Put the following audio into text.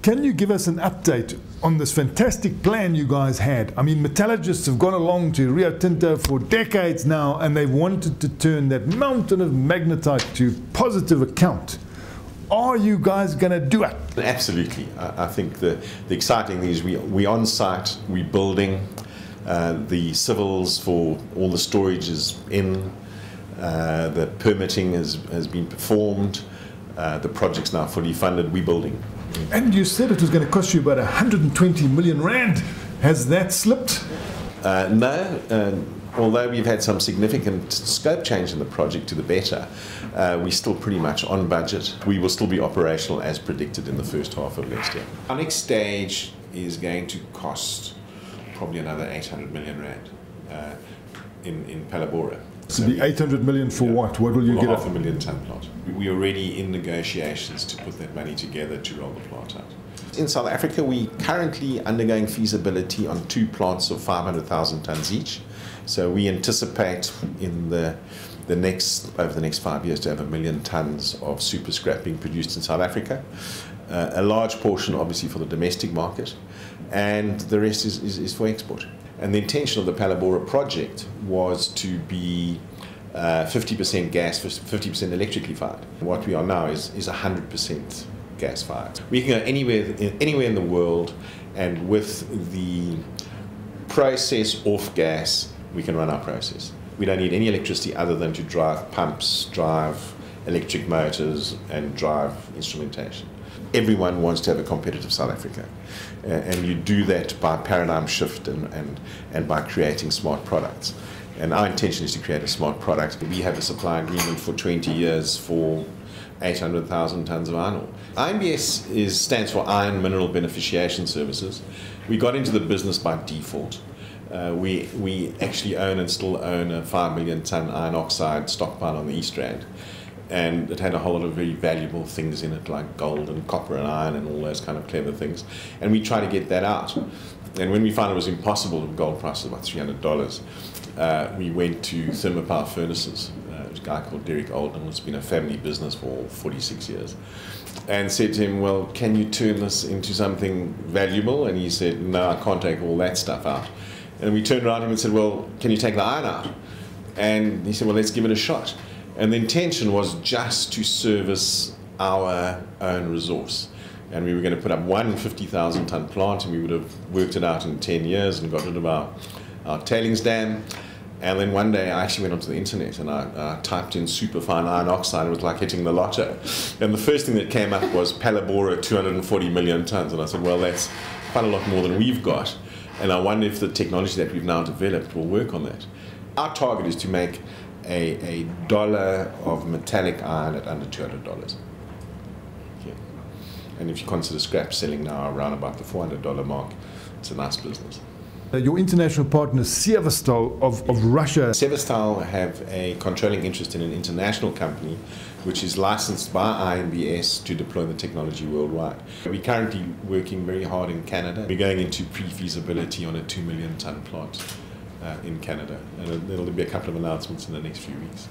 Can you give us an update on this fantastic plan you guys had? I mean, metallurgists have gone along to Rio Tinto for decades now, and they've wanted to turn that mountain of magnetite to positive account. Are you guys going to do it? Absolutely. I think the exciting thing is we're on site, we're building, the civils for all the storage is in, the permitting has been performed, the project's now fully funded, we're building. And you said it was going to cost you about 120 million rand. Has that slipped? No. Although we've had some significant scope change in the project to the better, we're still pretty much on budget. We will still be operational as predicted in the first half of next year. Our next stage is going to cost probably another 800 million rand in Phalaborwa. So the 800 million for what? What will you get? 500,000 ton plant. We're already in negotiations to put that money together to roll the plant out. In South Africa, we're currently undergoing feasibility on 2 plants of 500,000 tons each. So we anticipate in over the next 5 years to have 1 million tons of super scrap being produced in South Africa. A large portion obviously for the domestic market, and the rest is for export. And the intention of the Phalaborwa project was to be 50% gas, 50% electrically fired. What we are now is 100% gas fired. We can go anywhere in the world, and with the process off gas, we can run our process. We don't need any electricity other than to drive pumps, drive electric motors, and drive instrumentation. Everyone wants to have a competitive South Africa, and you do that by paradigm shift and by creating smart products. And our intention is to create a smart product. We have a supply agreement for 20 years for 800,000 tons of iron ore. IMBS stands for Iron Mineral Beneficiation Services. We got into the business by default. We actually own and still own a 5 million ton iron oxide stockpile on the East Rand. And it had a whole lot of very valuable things in it, like gold and copper and iron and all those kind of clever things. And we tried to get that out. And when we found it was impossible, the gold price was about $300, we went to thermopower furnaces. There's a guy called Derek Oldham, who's been a family business for 46 years, and said to him, well, can you turn this into something valuable? And he said, no, I can't take all that stuff out. And we turned around to him and said, well, can you take the iron out? And he said, well, let's give it a shot. And the intention was just to service our own resource. And we were going to put up one 50,000 ton plant, and we would have worked it out in 10 years and got rid of our tailings dam. And then one day I actually went onto the internet and I typed in superfine iron oxide. It was like hitting the lotto. And the first thing that came up was Phalaborwa 240 million tons. And I said, well, that's quite a lot more than we've got. And I wonder if the technology that we've now developed will work on that. Our target is to make a dollar of metallic iron at under $200. Yeah. And if you consider scrap selling now around about the $400 mark, it's a nice business. Your international partner, Severstal of Russia. Severstal have a controlling interest in an international company which is licensed by IMBS to deploy the technology worldwide. We're currently working very hard in Canada. We're going into pre-feasibility on a 2 million ton plant in Canada, and there'll be a couple of announcements in the next few weeks.